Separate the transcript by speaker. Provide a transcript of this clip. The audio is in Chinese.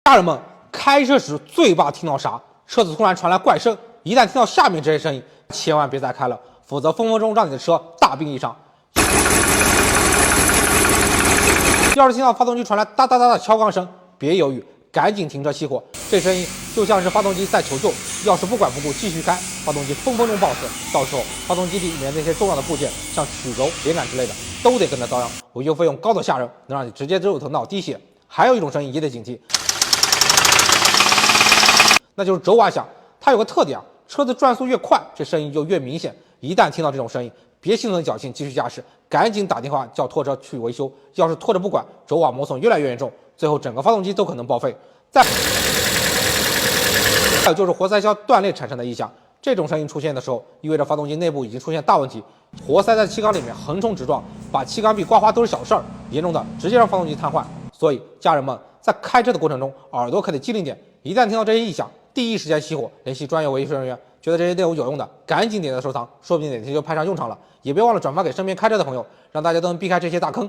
Speaker 1: 家人们，开车时最怕听到啥？车子突然传来怪声，一旦听到下面这些声音，千万别再开了，否则分分钟让你的车大病一场。要是听到发动机传来哒哒哒的敲缸声，别犹豫，赶紧停车熄火。这声音就像是发动机在求救，要是不管不顾继续开，发动机分分钟爆死，到时候发动机里面那些重要的部件，像曲轴、连杆之类的，都得跟着遭殃，维修费用高得吓人，能让你直接肉疼脑滴血。还有一种声音也得警惕，那就是轴瓦响。它有个特点啊，车子转速越快，这声音就越明显。一旦听到这种声音，别心存侥幸继续驾驶，赶紧打电话叫拖车去维修。要是拖着不管，轴瓦磨损越来越严重，最后整个发动机都可能报废。还有就是活塞销断裂产生的异响，这种声音出现的时候，意味着发动机内部已经出现大问题，活塞在气缸里面横冲直撞，把气缸壁刮花都是小事儿，严重的直接让发动机瘫痪。所以家人们在开车的过程中，耳朵可得机灵点，一旦听到这些异响，第一时间熄火，联系专业维修人员。觉得这些内容有用的，赶紧点赞收藏，说不定哪天就派上用场了。也别忘了转发给身边开车的朋友，让大家都能避开这些大坑。